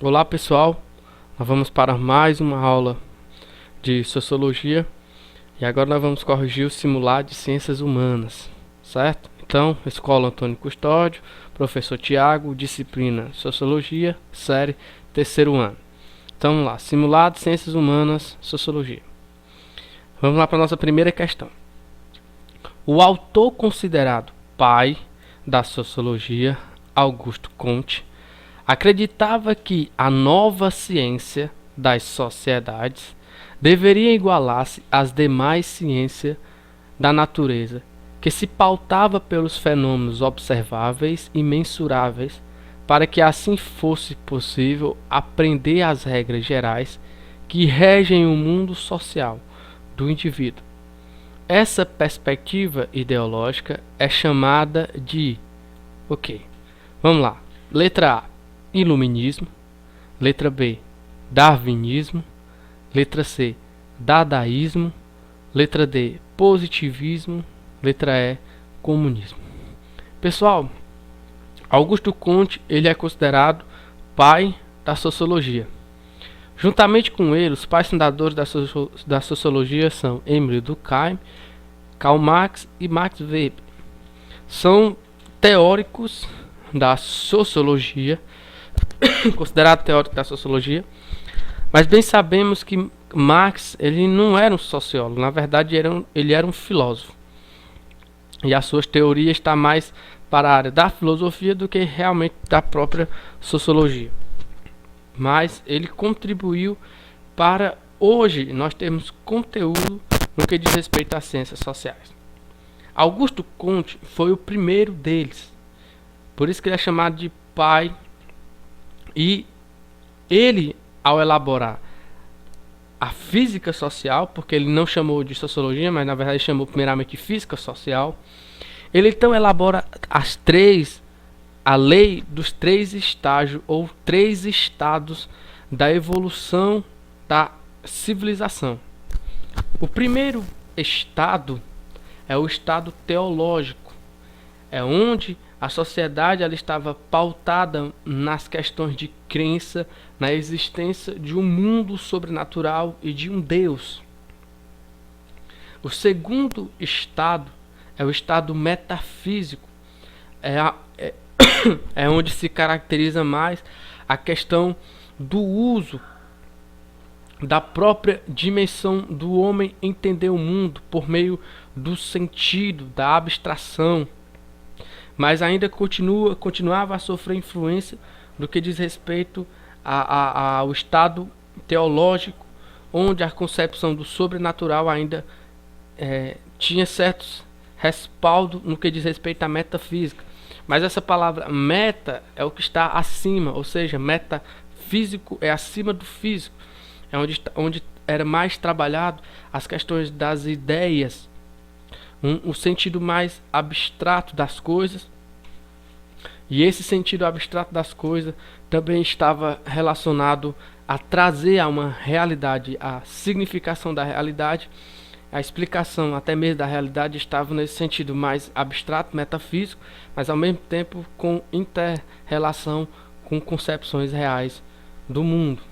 Olá pessoal, nós vamos para mais uma aula de Sociologia e agora nós vamos corrigir o simulado de Ciências Humanas, certo? Então, Escola Antônio Custódio, Professor Tiago, disciplina Sociologia, série terceiro ano. Então vamos lá, simulado de Ciências Humanas, Sociologia. Vamos lá para a nossa primeira questão. O autor considerado pai da Sociologia, Augusto Comte, acreditava que a nova ciência das sociedades deveria igualar-se às demais ciências da natureza, que se pautava pelos fenômenos observáveis e mensuráveis, para que assim fosse possível aprender as regras gerais que regem o mundo social do indivíduo. Essa perspectiva ideológica é chamada de... vamos lá. Letra A, Iluminismo. Letra B, Darwinismo. Letra C, Dadaísmo. Letra D, Positivismo. Letra E, Comunismo. Pessoal, Augusto Comte ele é considerado pai da Sociologia. Juntamente com ele, os pais fundadores da Sociologia são Emile Durkheim, Karl Marx e Max Weber. São teóricos da Sociologia, considerado teórico da Sociologia, mas bem sabemos que Marx ele não era um sociólogo, na verdade ele era um filósofo. E as suas teorias estão mais para a área da filosofia do que realmente da própria sociologia. Mas ele contribuiu para hoje nós termos conteúdo no que diz respeito às ciências sociais. Augusto Comte foi o primeiro deles, por isso que ele é chamado de pai. E ele, ao elaborar a física social, porque ele não chamou de sociologia, mas na verdade chamou primeiramente de física social, ele então elabora a lei dos 3 estágios ou 3 estados da evolução da civilização. O primeiro estado é o estado teológico, é onde a sociedade ela estava pautada nas questões de crença na existência de um mundo sobrenatural e de um Deus. O segundo estado é o estado metafísico, é onde se caracteriza mais a questão do uso da própria dimensão do homem entender o mundo por meio do sentido, da abstração, mas ainda continuava a sofrer influência do que diz respeito ao estado teológico, onde a concepção do sobrenatural ainda tinha certos respaldo no que diz respeito à metafísica. Mas essa palavra meta é o que está acima, ou seja, metafísico é acima do físico, é onde era mais trabalhado as questões das ideias, o sentido mais abstrato das coisas. E esse sentido abstrato das coisas também estava relacionado a trazer a uma realidade, a significação da realidade, a explicação até mesmo da realidade estava nesse sentido mais abstrato, metafísico, mas ao mesmo tempo com inter-relação com concepções reais do mundo.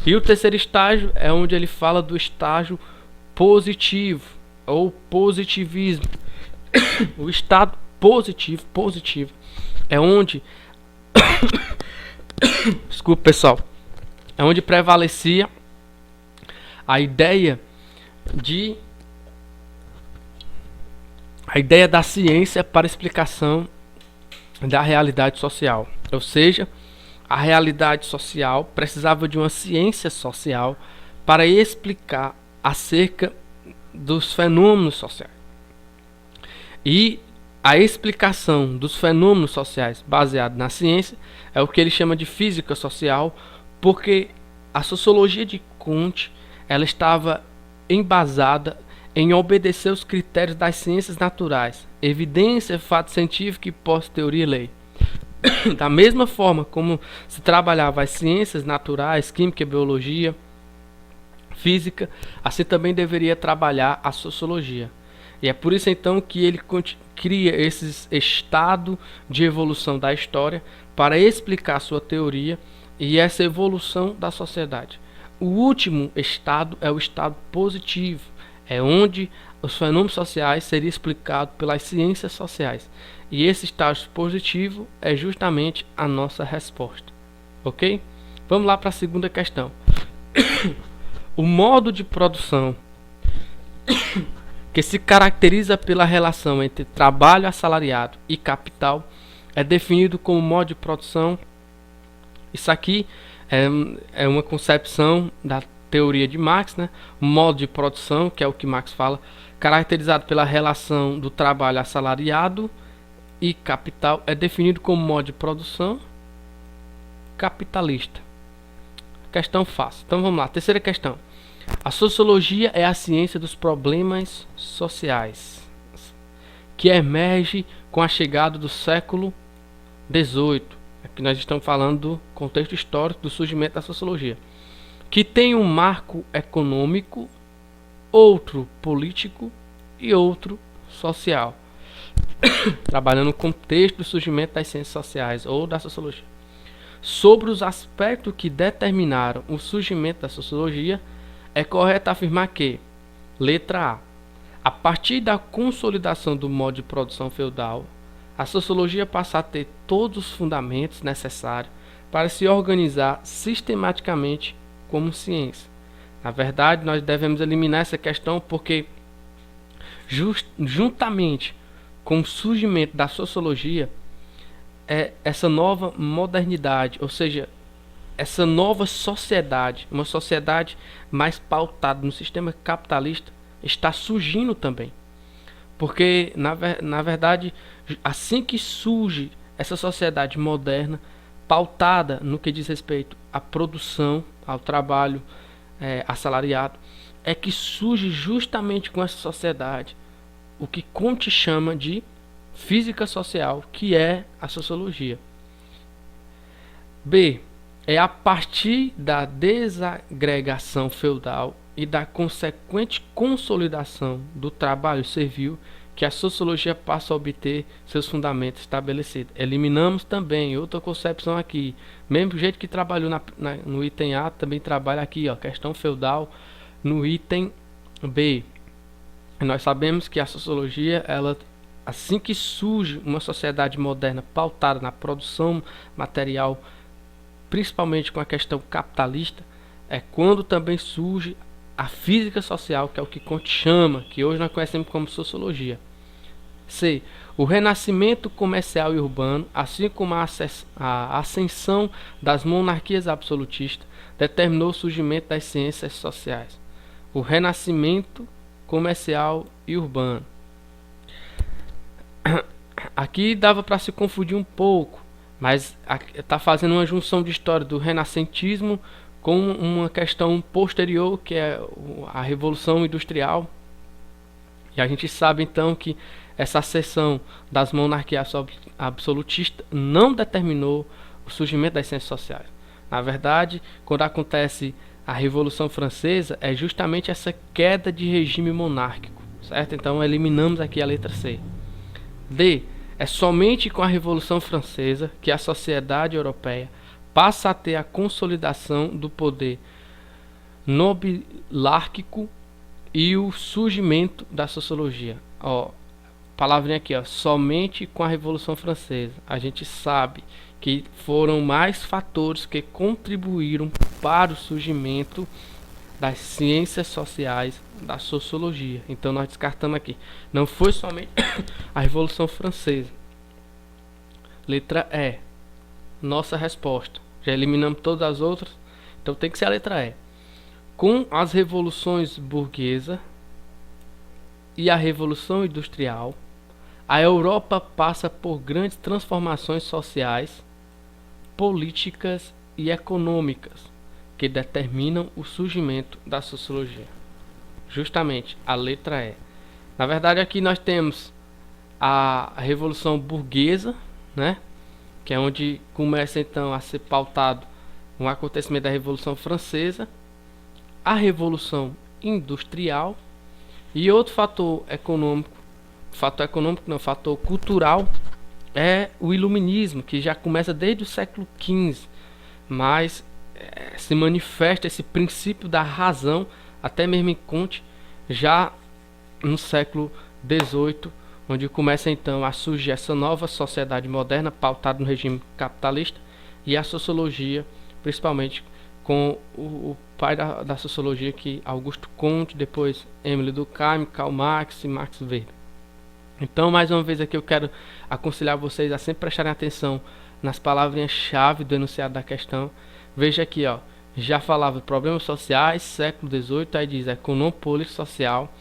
E o terceiro estágio é onde ele fala do estágio positivo ou positivismo. O estado positivo é onde desculpa pessoal, é onde prevalecia a ideia da ciência para explicação da realidade social, ou seja, a realidade social precisava de uma ciência social para explicar acerca dos fenômenos sociais. E a explicação dos fenômenos sociais baseado na ciência é o que ele chama de física social, porque a sociologia de Comte ela estava embasada em obedecer os critérios das ciências naturais, evidência, fato científico e pós-teoria e lei. Da mesma forma como se trabalhava as ciências naturais, química, biologia, física, assim também deveria trabalhar a sociologia. E é por isso então que ele cria esse estado de evolução da história para explicar sua teoria e essa evolução da sociedade. O último estado é o estado positivo, é onde os fenômenos sociais seriam explicados pelas ciências sociais. E esse estado positivo é justamente a nossa resposta. Ok? Vamos lá para a segunda questão. O modo de produção que se caracteriza pela relação entre trabalho assalariado e capital é definido como modo de produção. Isso aqui é uma concepção da teoria de Marx, né? O modo de produção, que é o que Marx fala, caracterizado pela relação do trabalho assalariado e capital, é definido como modo de produção capitalista. Questão fácil. Então vamos lá, terceira questão. A sociologia é a ciência dos problemas sociais, que emerge com a chegada do século XVIII. Aqui nós estamos falando do contexto histórico do surgimento da sociologia, que tem um marco econômico, outro político e outro social, trabalhando no contexto do surgimento das ciências sociais ou da sociologia. Sobre os aspectos que determinaram o surgimento da sociologia, é correto afirmar que, letra A partir da consolidação do modo de produção feudal, a sociologia passa a ter todos os fundamentos necessários para se organizar sistematicamente como ciência. Na verdade, nós devemos eliminar essa questão porque, juntamente com o surgimento da sociologia, essa nova modernidade, ou seja, essa nova sociedade, uma sociedade mais pautada no sistema capitalista, está surgindo também. Porque, na verdade, assim que surge essa sociedade moderna, pautada no que diz respeito à produção, ao trabalho assalariado, é que surge justamente com essa sociedade o que Comte chama de física social, que é a sociologia. B. É a partir da desagregação feudal e da consequente consolidação do trabalho servil que a sociologia passa a obter seus fundamentos estabelecidos. Eliminamos também outra concepção aqui. Mesmo jeito que trabalhou no item A, também trabalha aqui, ó, questão feudal, no item B. Nós sabemos que a sociologia, ela, assim que surge uma sociedade moderna pautada na produção material, principalmente com a questão capitalista, é quando também surge a física social, que é o que Comte chama, que hoje nós conhecemos como sociologia. C. O renascimento comercial e urbano, assim como a ascensão das monarquias absolutistas, determinou o surgimento das ciências sociais. O renascimento comercial e urbano. Aqui dava para se confundir um pouco, mas está fazendo uma junção de história do renascentismo com uma questão posterior, que é a Revolução Industrial. E a gente sabe então que essa ascensão das monarquias absolutistas não determinou o surgimento das ciências sociais. Na verdade, quando acontece a Revolução Francesa, é justamente essa queda de regime monárquico, certo? Então eliminamos aqui a letra C. D. É somente com a Revolução Francesa que a sociedade europeia passa a ter a consolidação do poder nobilárquico e o surgimento da sociologia. Ó, palavrinha aqui, ó, somente com a Revolução Francesa. A gente sabe que foram mais fatores que contribuíram para o surgimento das ciências sociais, da sociologia. Então nós descartamos aqui. Não foi somente a Revolução Francesa. Letra E. Nossa resposta. Já eliminamos todas as outras. Então tem que ser a letra E. Com as revoluções burguesa e a Revolução Industrial, a Europa passa por grandes transformações sociais, políticas e econômicas que determinam o surgimento da sociologia. Justamente a letra E. Na verdade, aqui nós temos a Revolução Burguesa, né? Que é onde começa então a ser pautado um acontecimento da Revolução Francesa, a Revolução Industrial e outro fator econômico fator econômico não, fator cultural é o iluminismo, que já começa desde o século XV, mas se manifesta esse princípio da razão, até mesmo em Kant, já no século XVIII, onde começa então a surgir essa nova sociedade moderna pautada no regime capitalista, e a sociologia, principalmente com o pai da sociologia, que Augusto Comte, depois Émile Durkheim, Karl Marx e Max Weber. Então, mais uma vez aqui eu quero aconselhar vocês a sempre prestarem atenção nas palavrinhas-chave do enunciado da questão. Veja aqui, ó, já falava de problemas sociais, século XVIII, aí diz econômico social,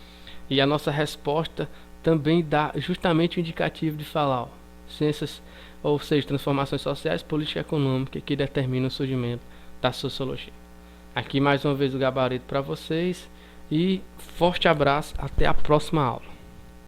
e a nossa resposta também dá justamente o indicativo de falar, ó, ciências, ou seja, transformações sociais, política econômica, que determinam o surgimento da sociologia. Aqui mais uma vez o gabarito para vocês, e forte abraço, até a próxima aula.